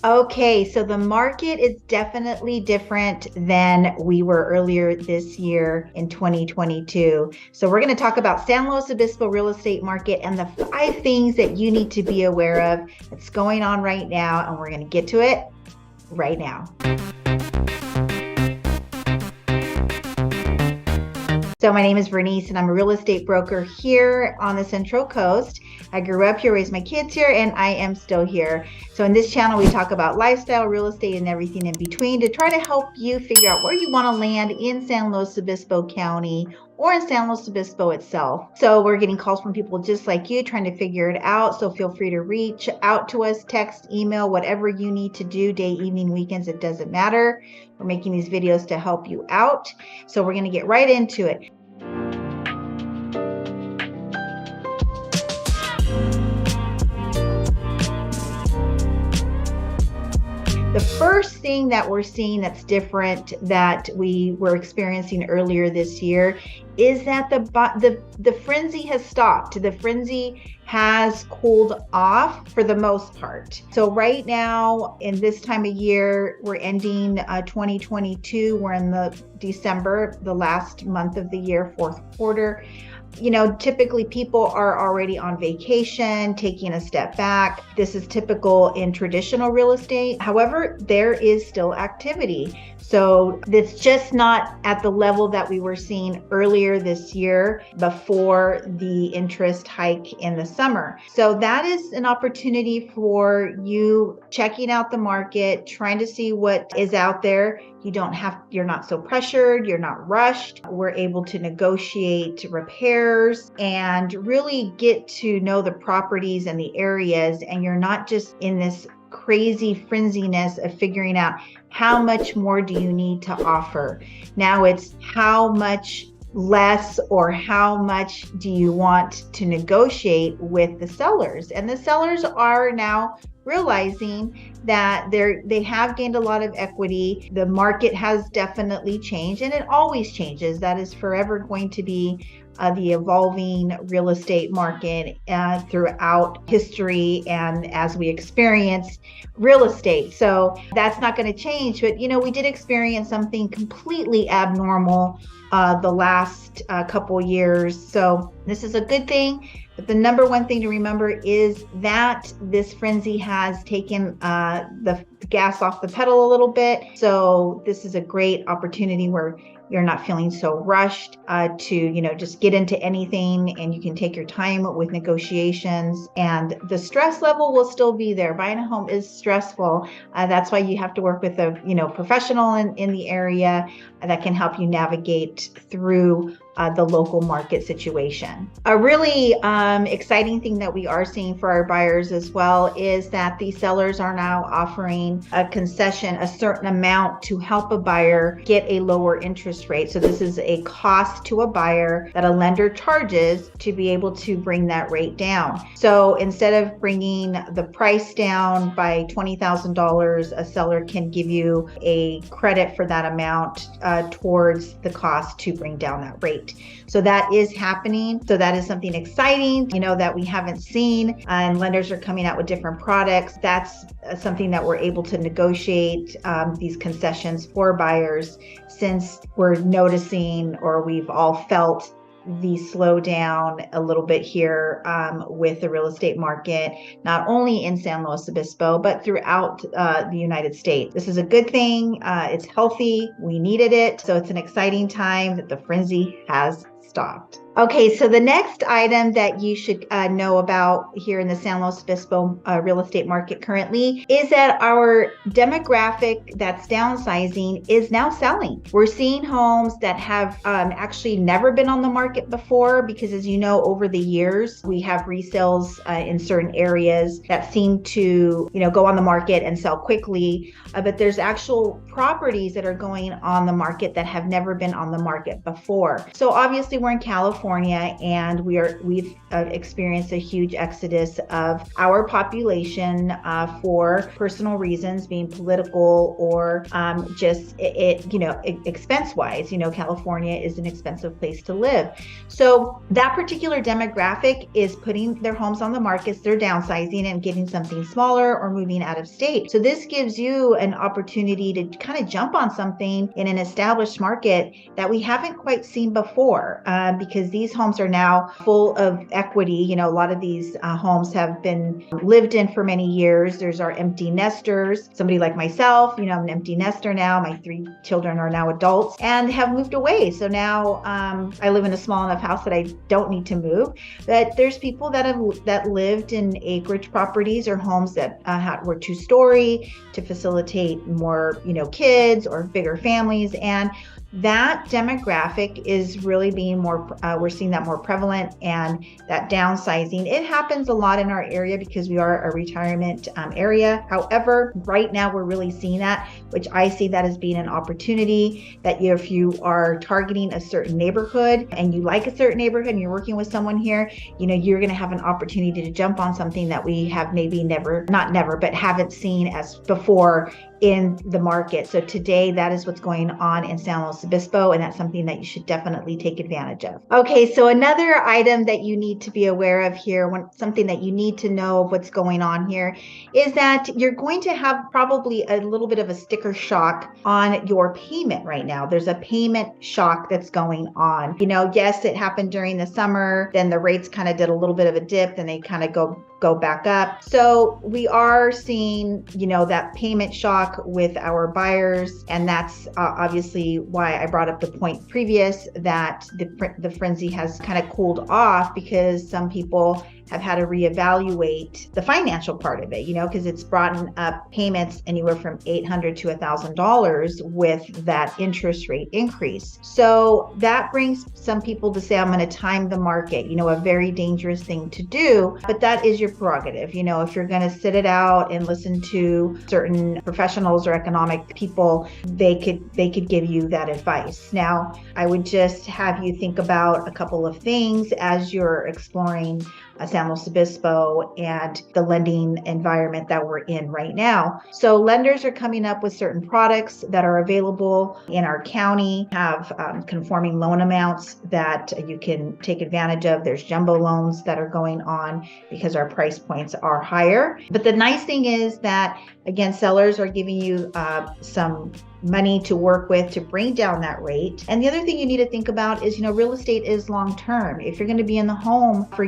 Okay, so the market is definitely different than we were earlier this year in 2022. So we're going to talk about San Luis Obispo real estate market and the 5 things that you need to be aware of that's going on right now, and we're going to get to it right now. So my name is Bernice and I'm a real estate broker here on the Central Coast. I grew up here, raised my kids here, and I am still here. So in this channel, we talk about lifestyle, real estate, and everything in between to try to help you figure out where you want to land in San Luis Obispo County or in San Luis Obispo itself. So we're getting calls from people just like you trying to figure it out. So feel free to reach out to us, text, email, whatever you need to do, day, evening, weekends, it doesn't matter. We're making these videos to help you out. So we're going to get right into it. The first thing that we're seeing that's different that we were experiencing earlier this year is that the frenzy has stopped. The frenzy has cooled off for the most part. So right now, in this time of year, we're ending 2022. We're in the December, the last month of the year, fourth quarter. You know, typically people are already on vacation, taking a step back. This is typical in traditional real estate. However, there is still activity. So it's just not at the level that we were seeing earlier this year before the interest hike in the summer. So that is an opportunity for you checking out the market, trying to see what is out there. You're not so pressured, you're not rushed. We're able to negotiate repairs and really get to know the properties and the areas, and you're not just in this crazy frenziness of figuring out how much more do you need to offer. Now it's how much less or how much do you want to negotiate with the sellers. And the sellers are now realizing that they have gained a lot of equity. The market has definitely changed, and it always changes. That is forever going to be the evolving real estate market throughout history and as we experience real estate. So that's not going to change. But, you know, we did experience something completely abnormal the last couple years. So this is a good thing. But the number one thing to remember is that this frenzy has taken the gas off the pedal a little bit. So this is a great opportunity where you're not feeling so rushed to, you know, just get into anything, and you can take your time with negotiations, and the stress level will still be there. Buying a home is stressful. That's why you have to work with a, you know, professional in the area that can help you navigate through the local market situation. A really exciting thing that we are seeing for our buyers as well is that the sellers are now offering a concession, a certain amount to help a buyer get a lower interest rate. So this is a cost to a buyer that a lender charges to be able to bring that rate down. So instead of bringing the price down by $20,000, a seller can give you a credit for that amount towards the cost to bring down that rate. So that is happening. So that is something exciting, you know, that we haven't seen, and lenders are coming out with different products. That's something that we're able to negotiate these concessions for buyers, since we're noticing, or we've all felt, the slowdown a little bit here with the real estate market, not only in San Luis Obispo, but throughout the United States. This is a good thing. It's healthy. We needed it. So it's an exciting time that the frenzy has stopped. Okay, so the next item that you should know about here in the San Luis Obispo real estate market currently is that our demographic that's downsizing is now selling. We're seeing homes that have actually never been on the market before, because as you know, over the years, we have resales in certain areas that seem to, you know, go on the market and sell quickly, but there's actual properties that are going on the market that have never been on the market before. So obviously obviously we're in California, and we've experienced a huge exodus of our population for personal reasons, being political or just expense wise. California is an expensive place to live. So that particular demographic is putting their homes on the markets. They're downsizing and getting something smaller or moving out of state. So this gives you an opportunity to kind of jump on something in an established market that we haven't quite seen before, because these homes are now full of equity. A lot of these homes have been lived in for many years. There's our empty nesters. Somebody like myself, I'm an empty nester now. My 3 children are now adults and have moved away. So now I live in a small enough house that I don't need to move. But there's people that lived in acreage properties or homes that were 2-story to facilitate more, kids or bigger families. And that demographic is really being we're seeing that more prevalent, and that downsizing. It happens a lot in our area because we are a retirement area. However, right now we're really seeing that, which I see that as being an opportunity that if you are targeting a certain neighborhood and you like a certain neighborhood and you're working with someone here, you're going to have an opportunity to jump on something that we have maybe but haven't seen as before in the market. So today, that is what's going on in San Luis Obispo, and that's something that you should definitely take advantage of. Okay, so another item that you need to be aware of here, something that you need to know of what's going on here, is that you're going to have probably a little bit of a sticker shock on your payment right now. There's a payment shock that's going on. Yes, it happened during the summer, then the rates kind of did a little bit of a dip, then they kind of go back up. So we are seeing, that payment shock with our buyers. And that's obviously why I brought up the point previous that the frenzy has kind of cooled off, because some people have had to reevaluate the financial part of it, because it's brought up payments anywhere from $800 to $1,000 with that interest rate increase. So that brings some people to say, I'm going to time the market, a very dangerous thing to do, but that is your prerogative. If you're going to sit it out and listen to certain professionals or economic people, they could give you that advice. Now, I would just have you think about a couple of things as you're exploring San Luis Obispo and the lending environment that we're in right now. So lenders are coming up with certain products that are available in our county, have conforming loan amounts that you can take advantage of. There's jumbo loans that are going on because our price points are higher. But the nice thing is that, again, sellers are giving you some money to work with to bring down that rate. And the other thing you need to think about is, real estate is long term. If you're going to be in the home for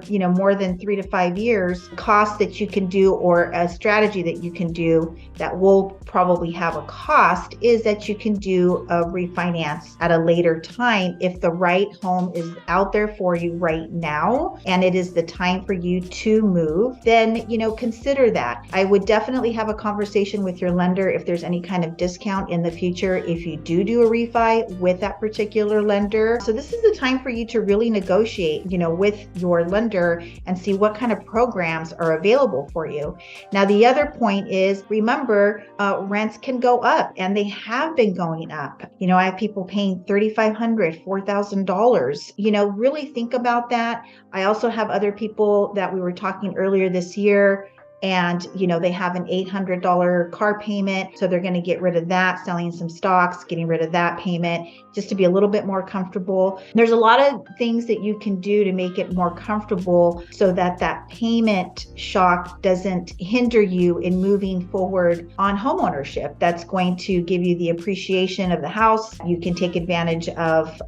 more than 3 to 5 years, cost that you can do, or a strategy that you can do that will probably have a cost, is that you can do a refinance at a later time. If the right home is out there for you right now and it is the time for you to move, then consider that. I would definitely have a conversation with your lender if there's any kind of discount in the future if you do a refi with that particular lender. So this is the time for you to really negotiate, with your lender and see what kind of programs are available for you. Now, the other point is, remember, rents can go up, and they have been going up. I have people paying $3,500, $4,000. Really think about that. I also have other people that we were talking earlier this year, and they have an $800 car payment, so they're going to get rid of that, selling some stocks, getting rid of that payment just to be a little bit more comfortable. There's a lot of things that you can do to make it more comfortable so that that payment shock doesn't hinder you in moving forward on homeownership. That's going to give you the appreciation of the house. You can take advantage of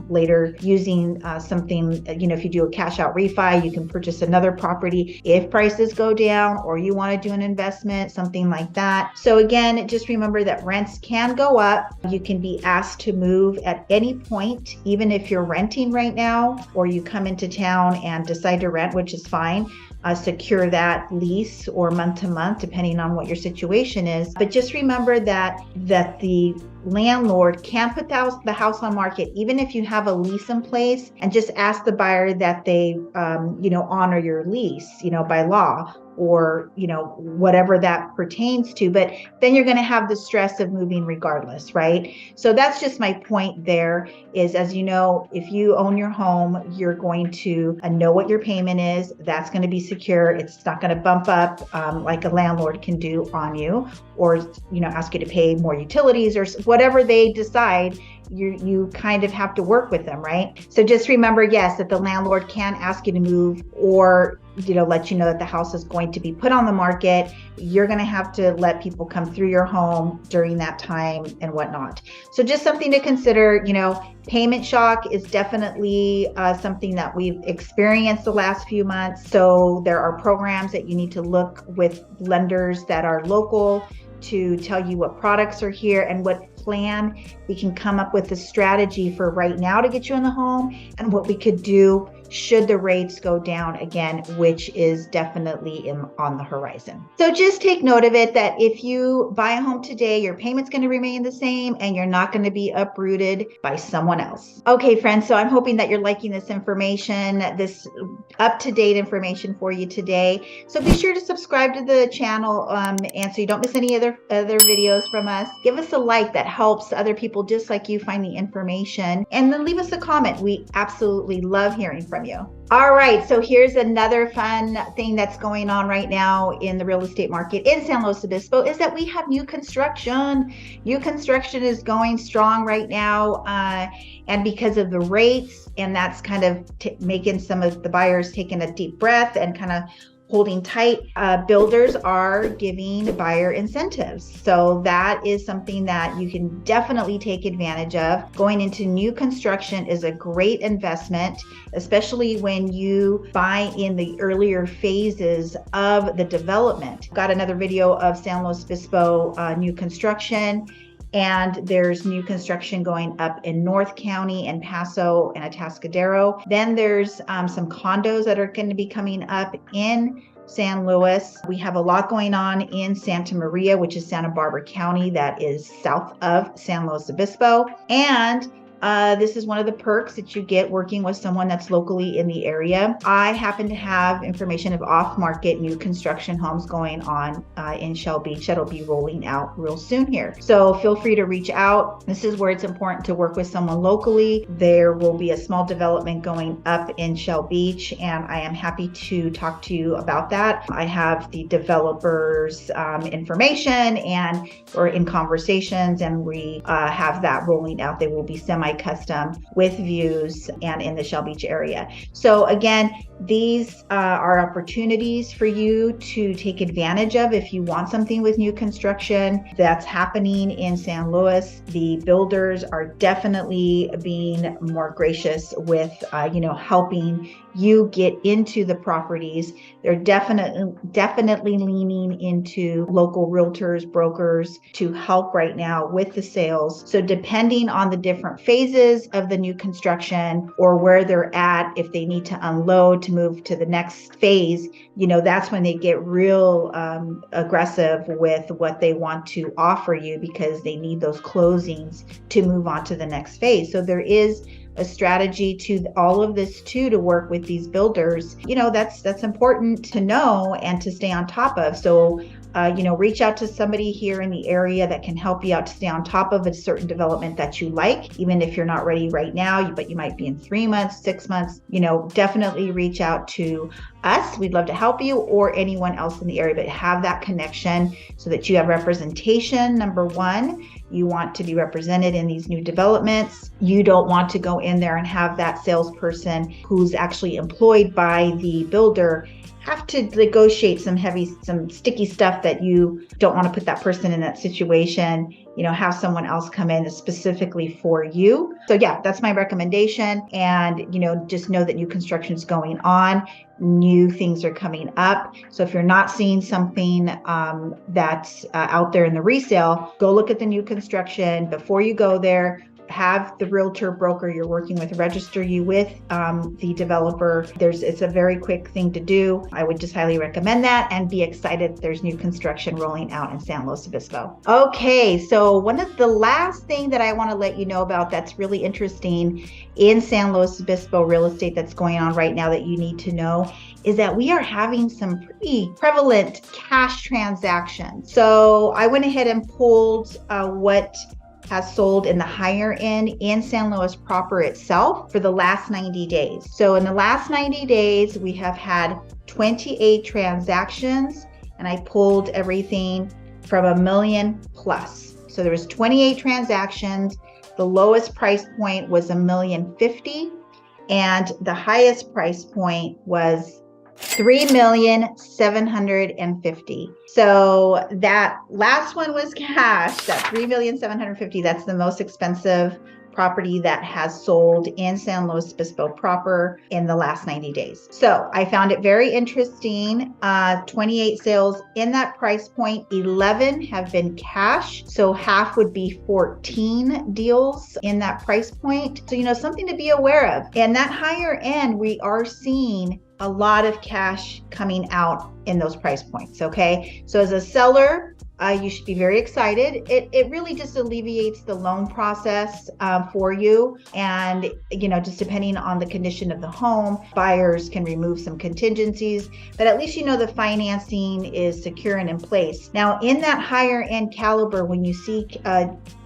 later using something, if you do a cash out refi, you can purchase another property if prices go down, or you want to do an investment, something like that. So again, just remember that rents can go up. You can be asked to move at any point, even if you're renting right now, or you come into town and decide to rent, which is fine. Secure that lease or month to month, depending on what your situation is. But just remember that the landlord can put the house on market, even if you have a lease in place, and just ask the buyer that they, honor your lease, by law. or, whatever that pertains to. But then you're going to have the stress of moving regardless, right? So that's just my point there is, as you know, if you own your home, you're going to know what your payment is. That's going to be secure. It's not going to bump up like a landlord can do on you, or, ask you to pay more utilities or whatever they decide. You kind of have to work with them, right? So just remember, yes, that the landlord can ask you to move, or let you know that the house is going to be put on the market. You're going to have to let people come through your home during that time and whatnot. So just something to consider. Payment shock is definitely something that we've experienced the last few months. So there are programs that you need to look with lenders that are local to tell you what products are here and what plan we can come up with a strategy for right now to get you in the home, and what we could do should the rates go down again, which is definitely on the horizon. So just take note of it, that if you buy a home today, your payment's going to remain the same and you're not going to be uprooted by someone else. Okay, friends, so I'm hoping that you're liking this information, this up-to-date information for you today. So be sure to subscribe to the channel and so you don't miss any other videos from us. Give us a like, that helps other people just like you find the information, and then leave us a comment. We absolutely love hearing from you. All right, so here's another fun thing that's going on right now in the real estate market in San Luis Obispo, is that we have new construction. New construction is going strong right now, and because of the rates, and that's kind of making some of the buyers taking a deep breath and kind of holding tight. Builders are giving buyer incentives. So that is something that you can definitely take advantage of. Going into new construction is a great investment, especially when you buy in the earlier phases of the development. Got another video of San Luis Obispo new construction. And there's new construction going up in North County and Paso and Atascadero. Then there's some condos that are going to be coming up in San Luis. We have a lot going on in Santa Maria, which is Santa Barbara County, that is south of San Luis Obispo. And this is one of the perks that you get working with someone that's locally in the area. I happen to have information of off-market new construction homes going on in Shell Beach that'll be rolling out real soon here. So feel free to reach out. This is where it's important to work with someone locally. There will be a small development going up in Shell Beach, and I am happy to talk to you about that. I have the developer's information, and we're in conversations, and we have that rolling out. They will be semi-custom with views and in the Shell Beach area. So again, these are opportunities for you to take advantage of if you want something with new construction that's happening in San Luis. The builders are definitely being more gracious with helping you get into the properties. They're definitely leaning into local realtors, brokers to help right now with the sales. So depending on the different phases of the new construction or where they're at, if they need to unload to move to the next phase, that's when they get real aggressive with what they want to offer you, because they need those closings to move on to the next phase. So there is a strategy to all of this too, to work with these builders. That's important to know and to stay on top of. So reach out to somebody here in the area that can help you out to stay on top of a certain development that you like, even if you're not ready right now, but you might be in 3 months, 6 months. Definitely reach out to us. We'd love to help you, or anyone else in the area, but have that connection so that you have representation. Number one, you want to be represented in these new developments. You don't want to go in there and have that salesperson who's actually employed by the builder have to negotiate some sticky stuff that you don't want to put that person in that situation. Have someone else come in specifically for you. So yeah, that's my recommendation. And, just know that new construction is going on. New things are coming up. So if you're not seeing something that's out there in the resale, go look at the new construction before you go there. have the realtor broker you're working with register you with the developer. It's a very quick thing to do. I would just highly recommend that, and be excited there's new construction rolling out in San Luis Obispo. Okay, so one of the last thing that I want to let you know about that's really interesting in San Luis Obispo real estate that's going on right now that you need to know is that we are having some pretty prevalent cash transactions. So I went ahead and pulled what has sold in the higher end in San Luis proper itself for the last 90 days. So in the last 90 days, we have had 28 transactions, and I pulled everything from $1 million plus. So there was 28 transactions. The lowest price point was $1.05 million, and the highest price point was $3,750,000. So that last one was cash, that $3,750,000. That's the most expensive property that has sold in San Luis Obispo proper in the last 90 days. So I found it very interesting. 28 sales in that price point, 11 have been cash. So half would be 14 deals in that price point. So, something to be aware of. And that higher end, we are seeing a lot of cash coming out in those price points. Okay. So as a seller, you should be very excited. It really just alleviates the loan process for you. And, just depending on the condition of the home, buyers can remove some contingencies, but at least the financing is secure and in place. Now, in that higher end caliber, when you see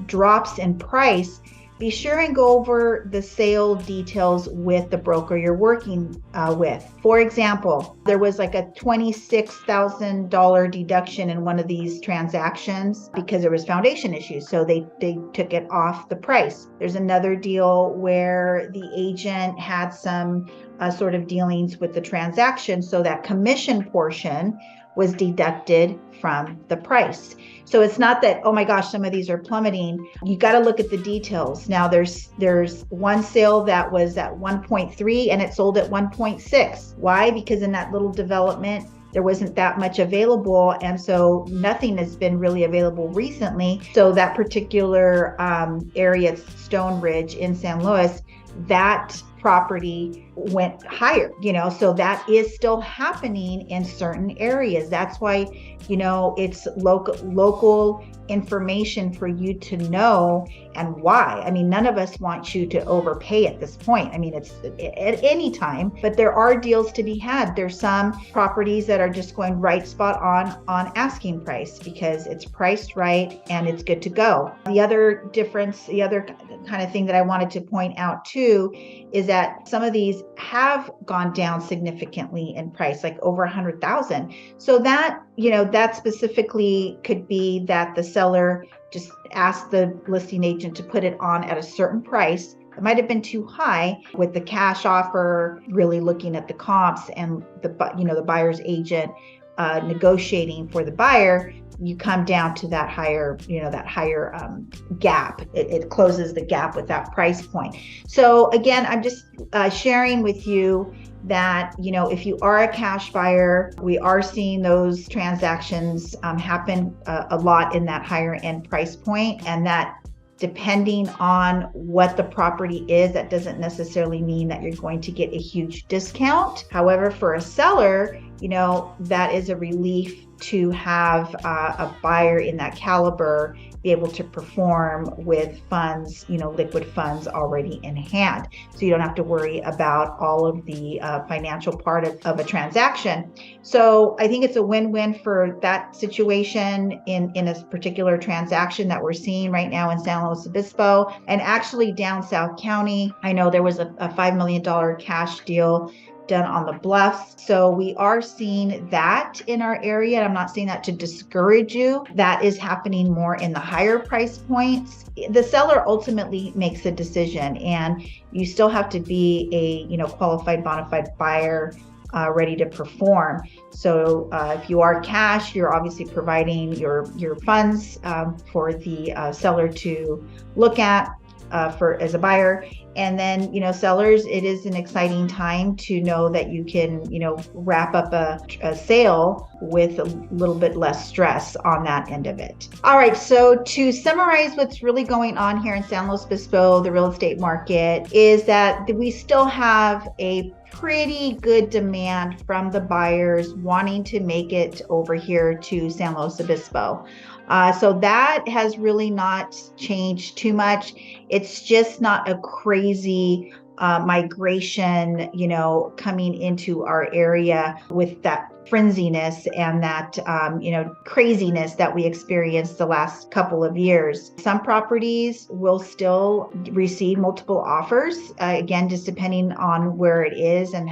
drops in price, be sure and go over the sale details with the broker you're working with. For example, there was like a $26,000 deduction in one of these transactions because there was foundation issues. So they took it off the price. There's another deal where the agent had some sort of dealings with the transaction. So that commission portion was deducted from the price. So it's not that, oh my gosh, some of these are plummeting. You got to look at the details. Now there's one sale that was at 1.3 and it sold at 1.6. Why? Because in that little development, there wasn't that much available. And so nothing has been really available recently. So that particular area, Stone Ridge in San Luis, that property went higher, so that is still happening in certain areas. That's why, it's local information for you to know and why. I mean, none of us want you to overpay at this point. I mean, it's at any time, but there are deals to be had. There's some properties that are just going right spot on asking price because it's priced right and it's good to go. The other difference, the other kind of thing that I wanted to point out too, is that some of these have gone down significantly in price, like over 100,000. So that, that specifically could be that the seller just asked the listing agent to put it on at a certain price. It might have been too high with the cash offer, really looking at the comps and the buyer's agent negotiating for the buyer. You come down to that higher, gap. It closes the gap with that price point. So again, I'm just sharing with you that, if you are a cash buyer, we are seeing those transactions happen a lot in that higher end price point, and that depending on what the property is, that doesn't necessarily mean that you're going to get a huge discount. However, for a seller, that is a relief to have a buyer in that caliber be able to perform with funds, liquid funds already in hand. So you don't have to worry about all of the financial part of a transaction. So I think it's a win-win for that situation in a particular transaction that we're seeing right now in San Luis Obispo. And actually down South County, I know there was a $5 million cash deal done on the bluffs. So we are seeing that in our area. I'm not saying that to discourage you. That is happening more in the higher price points. The seller ultimately makes a decision, and you still have to be a qualified bona fide buyer ready to perform. So if you are cash, you're obviously providing your funds for the seller to look at. for as a buyer. And then, sellers, it is an exciting time to know that you can, wrap up a sale with a little bit less stress on that end of it. All right, so to summarize what's really going on here in San Luis Obispo, the real estate market, is that we still have a pretty good demand from the buyers wanting to make it over here to San Luis Obispo. So that has really not changed too much. It's just not a crazy migration, coming into our area with that frenziness and that, craziness that we experienced the last couple of years. Some properties will still receive multiple offers, again, just depending on where it is and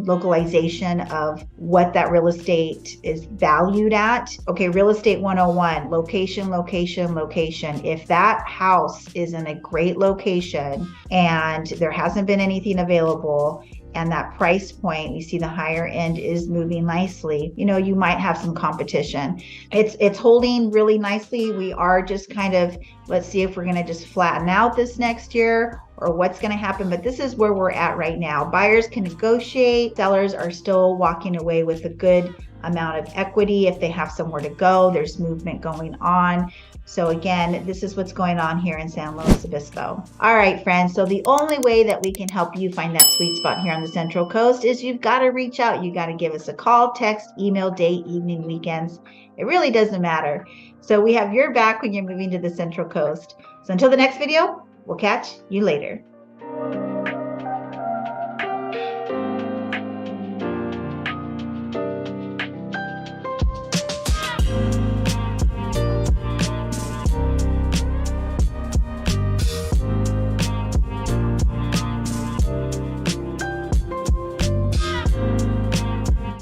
localization of what that real estate is valued at. Okay, real estate 101, location, location, location. If that house is in a great location and there hasn't been anything available, and that price point, we see the higher end is moving nicely, you might have some competition. It's holding really nicely. We are just kind of, let's see if we're going to just flatten out this next year or what's going to happen. But this is where we're at right now. Buyers can negotiate. Sellers are still walking away with a good amount of equity. If they have somewhere to go, there's movement going on. So again, this is what's going on here in San Luis Obispo. All right, friends. So the only way that we can help you find that sweet spot here on the Central Coast is you've got to reach out. You got to give us a call, text, email, day, evening, weekends. It really doesn't matter. So we have your back when you're moving to the Central Coast. So until the next video, we'll catch you later.